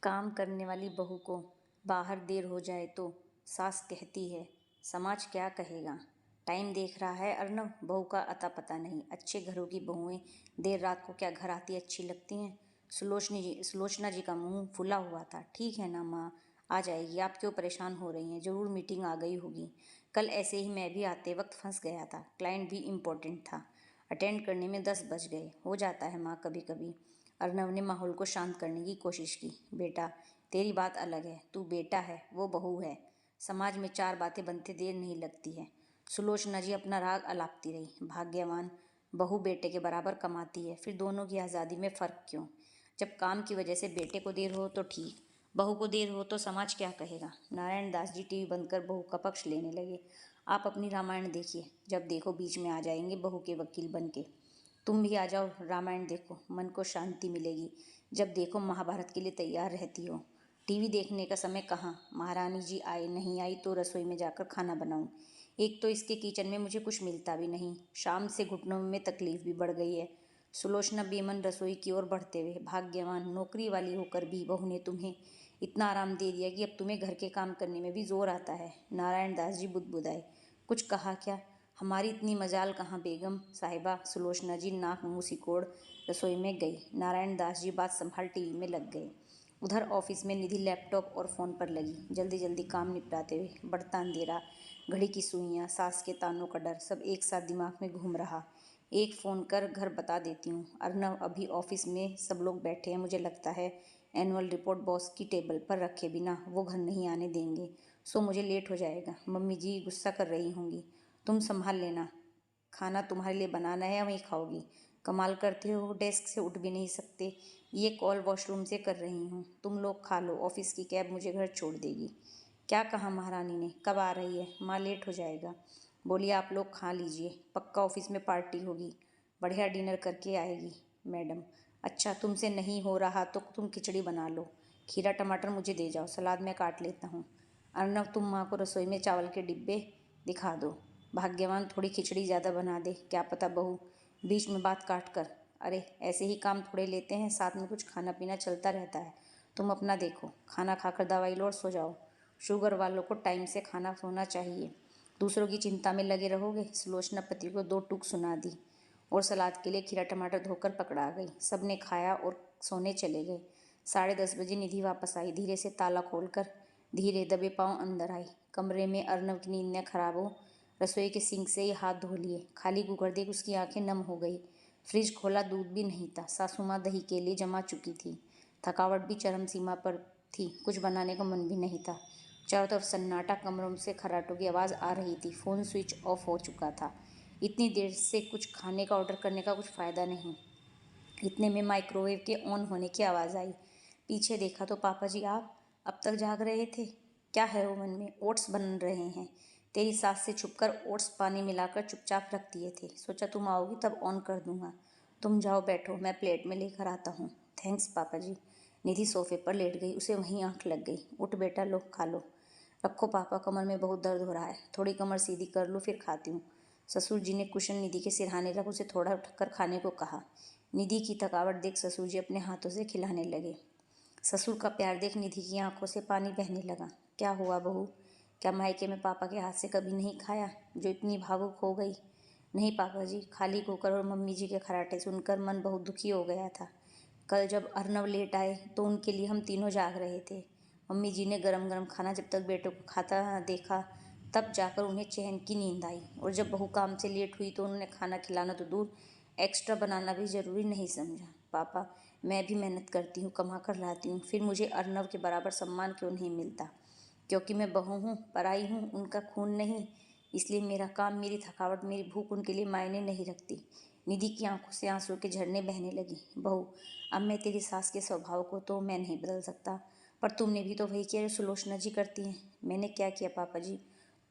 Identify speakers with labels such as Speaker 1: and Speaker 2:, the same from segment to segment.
Speaker 1: काम करने वाली बहू को बाहर देर हो जाए तो सास कहती है, समाज क्या कहेगा। टाइम देख रहा है अर्नव, बहू का अता पता नहीं। अच्छे घरों की बहुएं देर रात को क्या घर आती अच्छी लगती हैं। सुलोचना जी का मुंह फुला हुआ था। ठीक है ना माँ, आ जाएगी। आप क्यों परेशान हो रही हैं? जरूर मीटिंग आ गई होगी। कल ऐसे ही मैं भी आते वक्त फंस गया था। क्लाइंट भी इम्पोर्टेंट था। अटेंड करने में 10 बज गए। हो जाता है माँ कभी कभी। अर्नव ने माहौल को शांत करने की कोशिश की। बेटा, तेरी बात अलग है। तू बेटा है, वो बहू है। समाज में 4 बातें बनते देर नहीं लगती है। सुलोचना जी अपना राग अलापती रही। भाग्यवान बहू बेटे के बराबर कमाती है, फिर दोनों की आज़ादी में फ़र्क क्यों? जब काम की वजह से बेटे को देर हो तो ठीक, बहू को देर हो तो समाज क्या कहेगा? नारायण दास जी टीवी बंद कर बहू का पक्ष लेने लगे। आप अपनी रामायण देखिए, जब देखो बीच में आ जाएंगे बहू के वकील बन के। तुम भी आ जाओ, रामायण देखो, मन को शांति मिलेगी। जब देखो महाभारत के लिए तैयार रहती हो। टीवी देखने का समय कहाँ? महारानी जी आए नहीं आई तो रसोई में जाकर खाना बनाऊं। एक तो इसके किचन में मुझे कुछ मिलता भी नहीं। शाम से घुटनों में तकलीफ भी बढ़ गई है। सुलोचना बेमन रसोई की ओर बढ़ते हुए, भाग्यवान नौकरी वाली होकर भी बहू ने तुम्हें इतना आराम दे दिया कि अब तुम्हें घर के काम करने में भी जोर आता है। नारायण दास जी बुदबुदाए। कुछ कहा क्या? हमारी इतनी मजाल कहाँ बेगम साहिबा। सुलोचना जी नाक मुंह सिकोड़ रसोई में गई। नारायण दास जी बात संभाल टीवी में लग गए। उधर ऑफिस में निधि लैपटॉप और फ़ोन पर लगी, जल्दी जल्दी काम निपटाते हुए। बढ़ता अंधेरा, घड़ी की सुइयाँ, सास के तानों का डर, सब एक साथ दिमाग में घूम रहा। एक फ़ोन कर घर बता देती हूँ। अर्नव, अभी ऑफिस में सब लोग बैठे हैं। मुझे लगता है एनुअल रिपोर्ट बॉस की टेबल पर रखे बिना वो घर नहीं आने देंगे, सो मुझे लेट हो जाएगा। मम्मी जी गुस्सा कर रही होंगी। तुम संभाल लेना। खाना तुम्हारे लिए बनाना है या वहीं खाओगी? कमाल करते हो, डेस्क से उठ भी नहीं सकते। ये कॉल वॉशरूम से कर रही हूँ, तुम लोग खा लो। ऑफिस की कैब मुझे घर छोड़ देगी। क्या कहा महारानी ने? कब आ रही है? माँ, लेट हो जाएगा। बोलिए आप लोग खा लीजिए, पक्का ऑफिस में पार्टी होगी। बढ़िया डिनर करके आएगी मैडम। अच्छा, तुमसे नहीं हो रहा तो तुम खिचड़ी बना लो। खीरा टमाटर मुझे दे जाओ, सलाद मैं काट लेता हूँ। अर्नव, तुम माँ को रसोई में चावल के डिब्बे दिखा दो। भाग्यवान थोड़ी खिचड़ी ज़्यादा बना दे। क्या पता बहू बीच में बात काट कर। अरे ऐसे ही काम थोड़े लेते हैं, साथ में कुछ खाना पीना चलता रहता है। तुम अपना देखो, खाना खाकर दवाई लो और सो जाओ। शुगर वालों को टाइम से खाना सोना चाहिए। दूसरों की चिंता में लगे रहोगे। सुलोचना पति को 2 टूक सुना दी और सलाद के लिए खीरा टमाटर धोकर पकड़ा गई। सबने खाया और सोने चले गए। 10:30 बजे निधि वापस आई। धीरे से ताला खोलकर धीरे दबे पांव अंदर आई। कमरे में अर्नव की नींद न खराब हो, रसोई के सिंक से ही हाथ धो लिए। खाली कुकर देख उसकी आंखें नम हो गई। फ्रिज खोला, दूध भी नहीं था। सासू माँ दही के लिए जमा चुकी थी। थकावट भी चरम सीमा पर थी, कुछ बनाने का मन भी नहीं था। चारों तरफ सन्नाटा, कमरों से खर्राटों की आवाज़ आ रही थी। फ़ोन स्विच ऑफ हो चुका था। इतनी देर से कुछ खाने का ऑर्डर करने का कुछ फ़ायदा नहीं। इतने में माइक्रोवेव के ऑन होने की आवाज़ आई। पीछे देखा तो पापा जी आप अब तक जाग रहे थे। क्या है वो मन में? ओट्स बन रहे हैं। तेरी सास से छुपकर ओट्स पानी मिलाकर चुपचाप रख दिए थे। सोचा तुम आओगी तब ऑन कर दूंगा। तुम जाओ बैठो, मैं प्लेट में लेकर आता हूँ। थैंक्स पापा जी। निधि सोफे पर लेट गई। उसे वहीं आंख लग गई। उठ बेटा, लो खा लो। रखो पापा, कमर में बहुत दर्द हो रहा है। थोड़ी कमर सीधी कर लो फिर खाती हूँ। ससुर जी ने कुशन निधि के सिरहाने रख उसे थोड़ा उठकर खाने को कहा। निधि की थकावट देख ससुर जी अपने हाथों से खिलाने लगे। ससुर का प्यार देख निधि की आंखों से पानी बहने लगा। क्या हुआ बहू? क्या मायके में पापा के हाथ से कभी नहीं खाया जो इतनी भावुक हो गई? नहीं पापा जी, खाली कुकर और मम्मी जी के खराटे सुनकर मन बहुत दुखी हो गया था। कल जब अर्नव लेट आए तो उनके लिए हम तीनों जाग रहे थे। मम्मी जी ने गरम गरम खाना जब तक बेटों को खाता देखा तब जाकर उन्हें चैन की नींद आई। और जब बहू काम से लेट हुई तो उन्होंने खाना खिलाना तो दूर, एक्स्ट्रा बनाना भी ज़रूरी नहीं समझा। पापा, मैं भी मेहनत करती हूँ, कमा कर लाती हूँ, फिर मुझे अर्नव के बराबर सम्मान क्यों नहीं मिलता? क्योंकि मैं बहू हूँ, पराई हूँ, उनका खून नहीं। इसलिए मेरा काम, मेरी थकावट, मेरी भूख उनके लिए मायने नहीं रखती। निधि की आंखों से आंसू के झरने बहने लगी। बहू, अब मैं तेरी सास के स्वभाव को तो मैं नहीं बदल सकता, पर तुमने भी तो वही किया जो सुलोचना जी करती हैं। मैंने क्या किया पापा जी?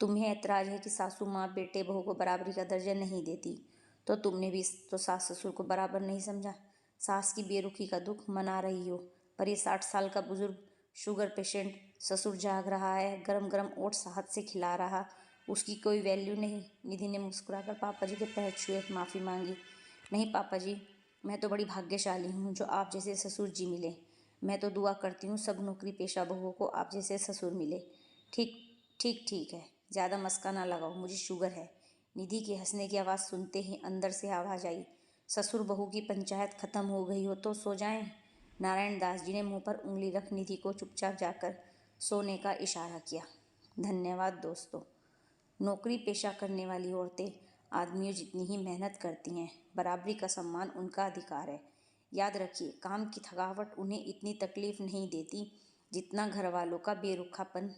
Speaker 1: तुम्हें ऐतराज़ है कि सासू माँ बेटे बहू को बराबरी का दर्जा नहीं देती, तो तुमने भी तो सास ससुर को बराबर नहीं समझा। सास की बेरुखी का दुख मना रही हो, पर ये 60 साल का बुजुर्ग शुगर पेशेंट ससुर जाग रहा है, गरम गरम ओट्स हाथ से खिला रहा, उसकी कोई वैल्यू नहीं। निधि ने मुस्कुराकर पापा जी के पैर छुए, माफ़ी मांगी। नहीं पापा जी, मैं तो बड़ी भाग्यशाली हूँ जो आप जैसे ससुर जी मिले। मैं तो दुआ करती हूँ सब नौकरी पेशा बहुओं को आप जैसे ससुर मिले। ठीक ठीक है, ज़्यादा मस्का ना लगाओ, मुझे शुगर है। निधि के हंसने की आवाज़ सुनते ही अंदर से आवाज़ आई, ससुर बहू की पंचायत खत्म हो गई हो तो सो जाएं। नारायण दास जी ने मुंह पर उंगली रख निधि को चुपचाप जाकर सोने का इशारा किया। धन्यवाद दोस्तों। नौकरी पेशा करने वाली औरतें आदमियों जितनी ही मेहनत करती हैं, बराबरी का सम्मान उनका अधिकार है। याद रखिए, काम की थकावट उन्हें इतनी तकलीफ नहीं देती जितना घर वालों का बेरुखापन